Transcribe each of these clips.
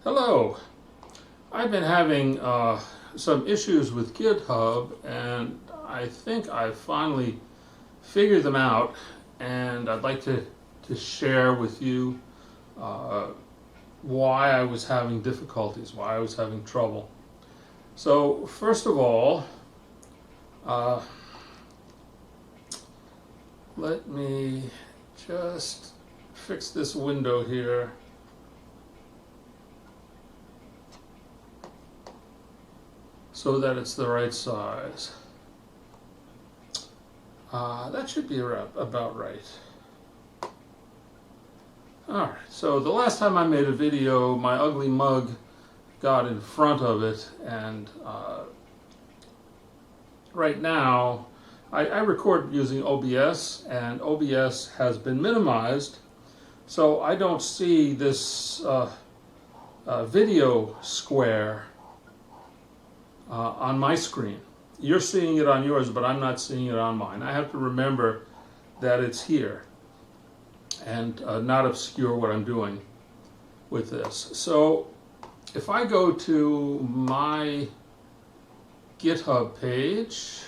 Hello. I've been having some issues with GitHub, and I think I've finally figured them out, and I'd like to share with you why I was having difficulties, why I was having trouble. So first of all, let me just fix this window here. So that it's the right size. That should be about right. Alright, so the last time I made a video, my ugly mug got in front of it, and right now I record using OBS, and OBS has been minimized, so I don't see this video square on my screen. You're seeing it on yours, but I'm not seeing it on mine. I have to remember that it's here and not obscure what I'm doing with this. So if I go to my GitHub page,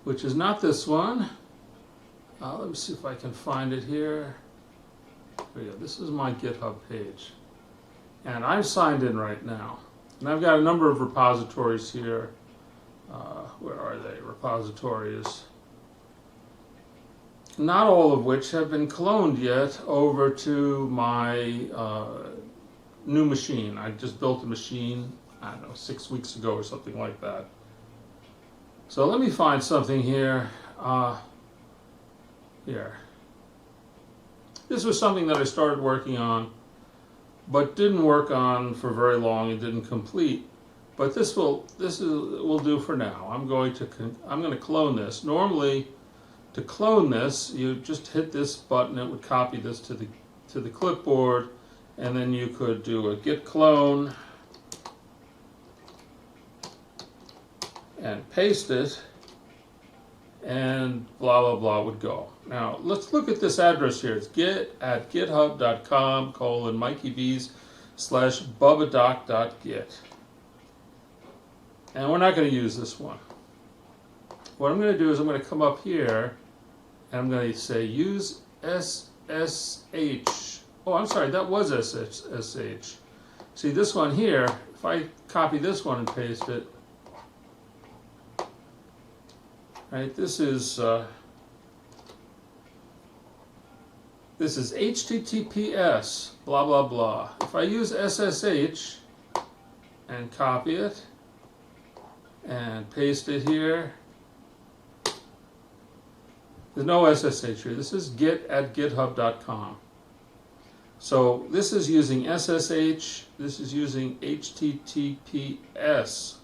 which is not this one, let me see if I can find it here. There we go. This is my GitHub page, and I'm signed in right now. And I've got a number of repositories here. Where are they? Repositories. Not all of which have been cloned yet over to my new machine. I just built a machine, I don't know, 6 weeks ago or something like that. So let me find something here. Here. This was something that I started working on, but didn't work on for very long and didn't complete. But this will do for now. I'm going to clone this. Normally, to clone this, you just hit this button. It would copy this to the clipboard, and then you could do a git clone and paste it, and blah blah blah would go. Now let's look at this address here. It's git@github.com/mikeyv's/bubbadoc.git. And we're not going to use this one. What I'm going to do is I'm going to come up here and I'm going to say use SSH. Oh, I'm sorry, that was SSH. See, this one here, if I copy this one and paste it, right, this is HTTPS, blah, blah, blah. If I use SSH and copy it and paste it here, there's no SSH here. This is git@github.com. So this is using SSH, this is using HTTPS.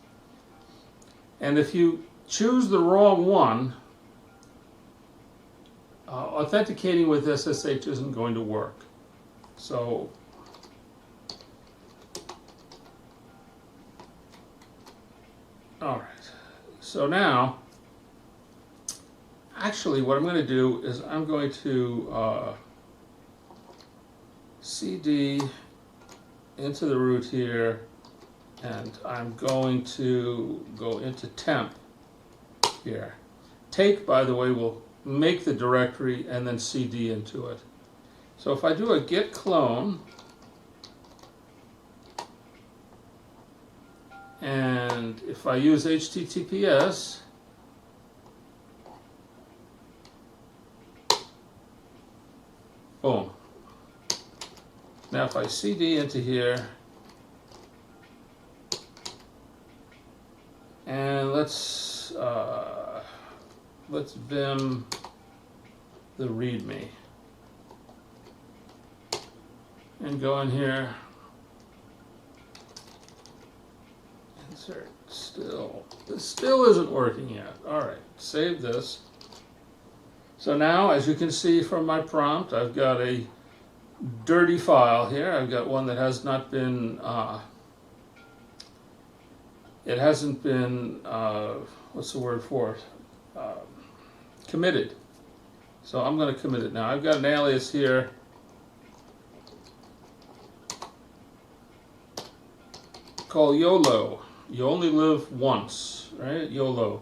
And if you choose the wrong one, authenticating with SSH isn't going to work. So all right, so now actually what I'm going to do is I'm going to cd into the root here, and I'm going to go into temp here. Take, by the way, will make the directory and then cd into it. So if I do a git clone, and if I use HTTPS, boom. Now if I cd into here, and let's vim the readme and go in here, insert. This still isn't working yet. All right, save this. So now, as you can see from my prompt, I've got a dirty file here. I've got one that has not been it hasn't been what's the word for it, committed. So I'm going to commit it now. I've got an alias here called YOLO. You only live once, right? YOLO.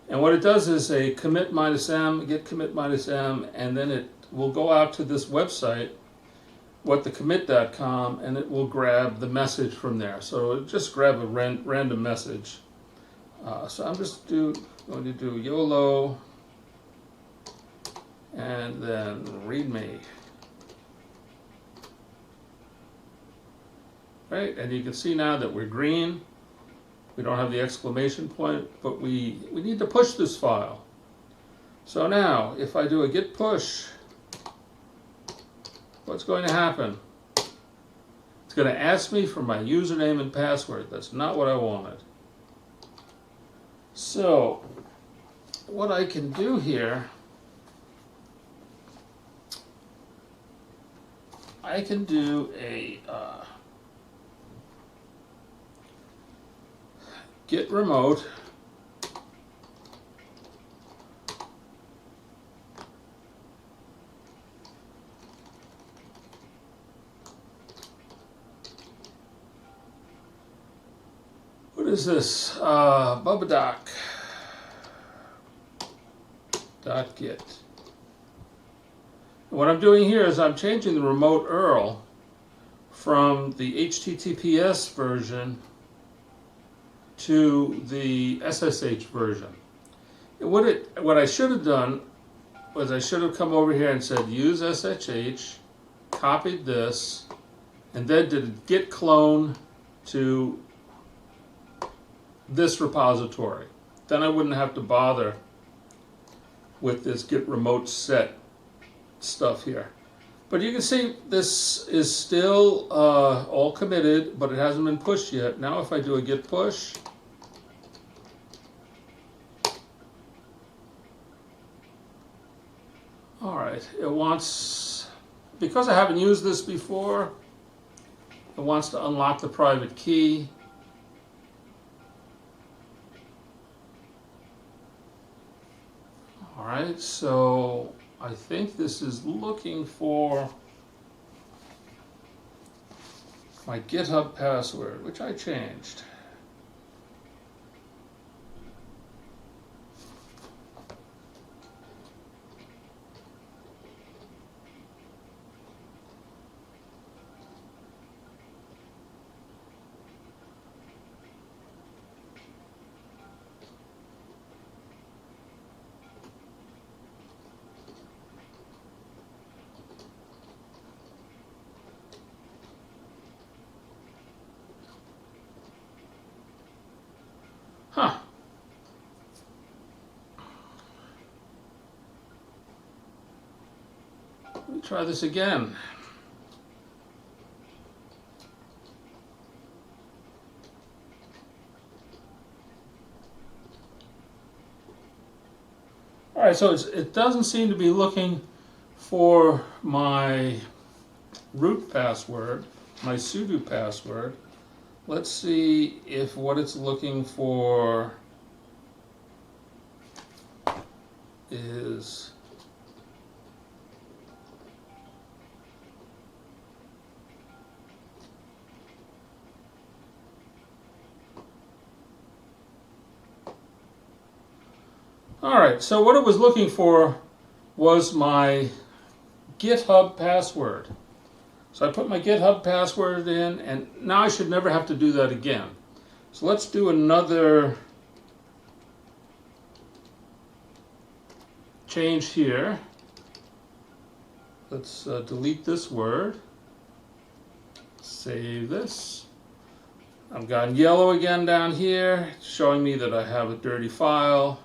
And what it does is a commit -m, git commit -m, and then it will go out to this website, whatthecommit.com, and it will grab the message from there. So it'll just grab a random message. So I'm just going to do YOLO and then readme. Right, and you can see now that we're green. We don't have the exclamation point, but we need to push this file. So now, if I do a git push, what's going to happen? It's going to ask me for my username and password. That's not what I wanted. So, what I can do here, I can do a git remote what is this? Bubadoc.git. What I'm doing here is I'm changing the remote URL from the HTTPS version to the SSH version. And what I should have done was I should have come over here and said use SSH, copied this, and then did a git clone to this repository. Then I wouldn't have to bother with this git remote set stuff here. But you can see this is still all committed, but it hasn't been pushed yet. Now if I do a git push, all right, it wants, because I haven't used this before, it wants to unlock the private key. All right, so I think this is looking for my GitHub password, which I changed. Huh. Let me try this again. All right, so it doesn't seem to be looking for my root password, my sudo password. Let's see if what it's looking for is all right, so what it was looking for was my GitHub password. So I put my GitHub password in, and now I should never have to do that again. So let's do another change here. Let's delete this word. Save this. I've got yellow again down here, showing me that I have a dirty file.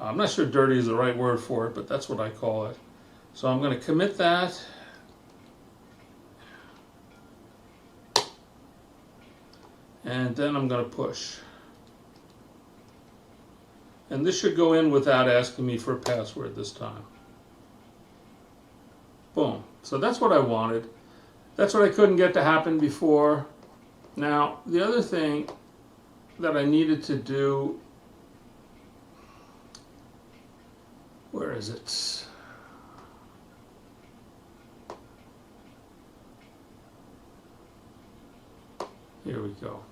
I'm not sure dirty is the right word for it, but that's what I call it. So I'm going to commit that. And then I'm going to push. And this should go in without asking me for a password this time. Boom. So that's what I wanted. That's what I couldn't get to happen before. Now, the other thing that I needed to do, where is it? Here we go.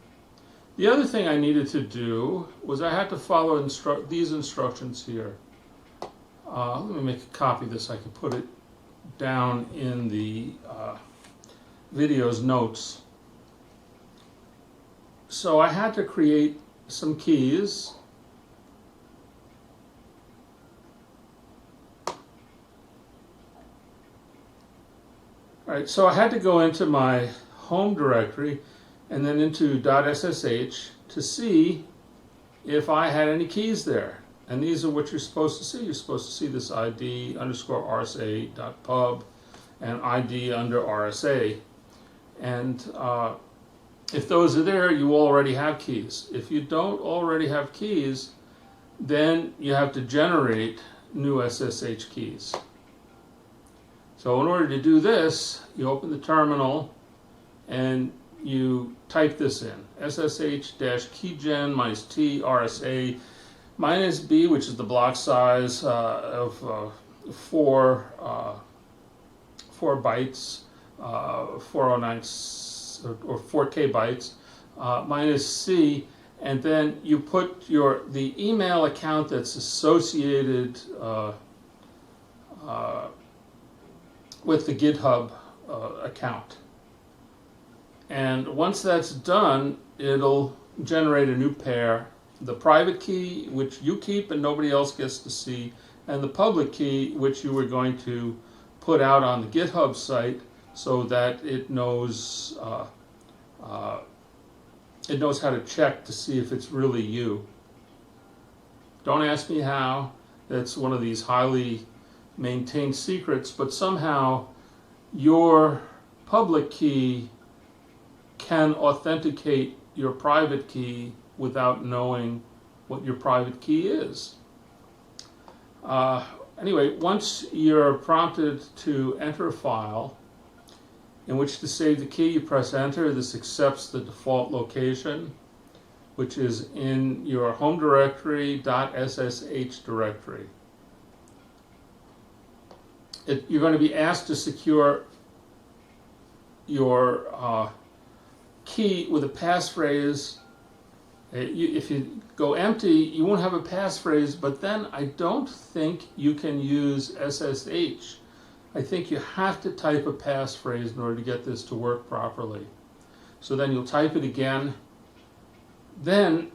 The other thing I needed to do was I had to follow these instructions here. Let me make a copy of this. I can put it down in the video's notes. So I had to create some keys. All right, so I had to go into my home directory and then into .ssh to see if I had any keys there. And these are what you're supposed to see. You're supposed to see this ID underscore RSA.pub and ID under RSA. And if those are there, you already have keys. If you don't already have keys, then you have to generate new SSH keys. So in order to do this, you open the terminal and you type this in, SSH-keygen -t RSA -b, which is the block size of 4 bytes, 409 or 4K bytes, -c, and then you put the email account that's associated with the Github account. And once that's done, it'll generate a new pair. The private key, which you keep and nobody else gets to see, and the public key, which you were going to put out on the GitHub site so that it knows how to check to see if it's really you. Don't ask me how. It's one of these highly maintained secrets, but somehow your public key can authenticate your private key without knowing what your private key is. Anyway, once you're prompted to enter a file in which to save the key, you press enter. This accepts the default location, which is in your home directory .ssh directory. You're going to be asked to secure your key with a passphrase. If you go empty, you won't have a passphrase, but then I don't think you can use SSH. I think you have to type a passphrase in order to get this to work properly. So then you'll type it again. Then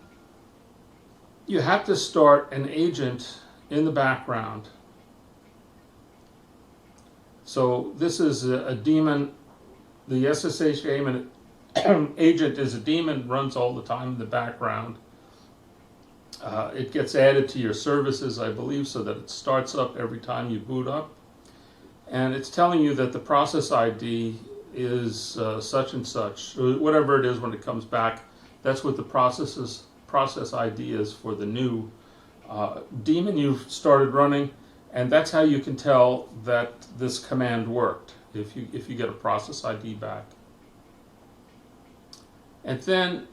you have to start an agent in the background. So this is a daemon. The SSH agent is a daemon, runs all the time in the background. It gets added to your services, I believe, so that it starts up every time you boot up. And it's telling you that the process ID is such and such, whatever it is when it comes back. That's what the process ID is for the new daemon you've started running. And that's how you can tell that this command worked, if you get a process ID back. And then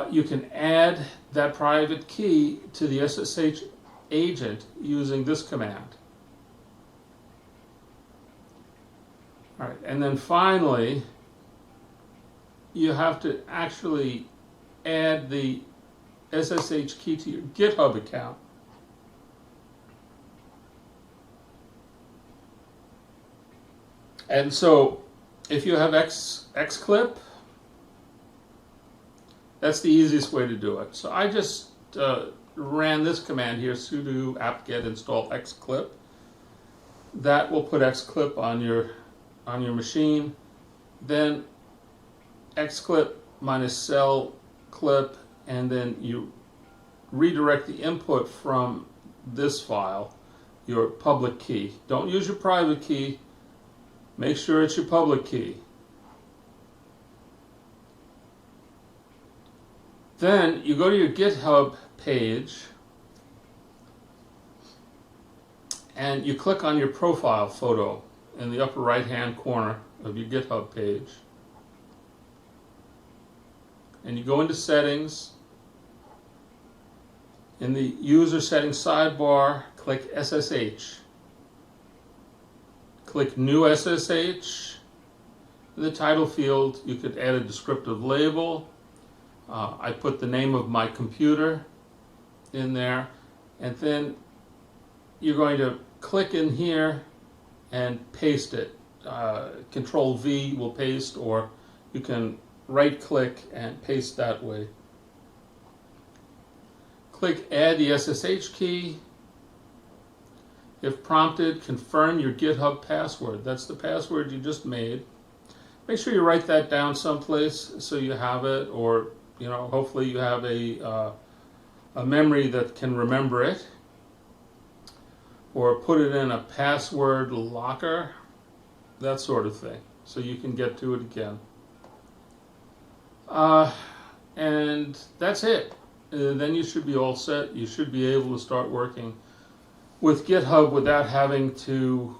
you can add that private key to the SSH agent using this command. All right, and then finally, you have to actually add the SSH key to your GitHub account. And so, if you have xclip, that's the easiest way to do it. So I just ran this command here, sudo apt-get install xclip. That will put xclip on your machine. Then xclip -cell clip, and then you redirect the input from this file, your public key. Don't use your private key. Make sure it's your public key. Then you go to your GitHub page and you click on your profile photo in the upper right hand corner of your GitHub page. And you go into settings. In the user settings sidebar, click SSH. Click New SSH. In the title field, you could add a descriptive label. I put the name of my computer in there, and then you're going to click in here and paste it. Control V will paste, or you can right click and paste that way. Click add the SSH key. If prompted, confirm your GitHub password. That's the password you just made. Make sure you write that down someplace so you have it, or hopefully you have a memory that can remember it, or put it in a password locker, that sort of thing, so you can get to it again. And that's it. Then you should be all set. You should be able to start working with GitHub without having to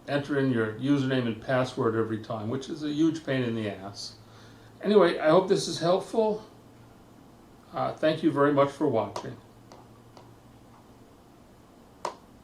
enter in your username and password every time, which is a huge pain in the ass. Anyway, I hope this is helpful. Thank you very much for watching.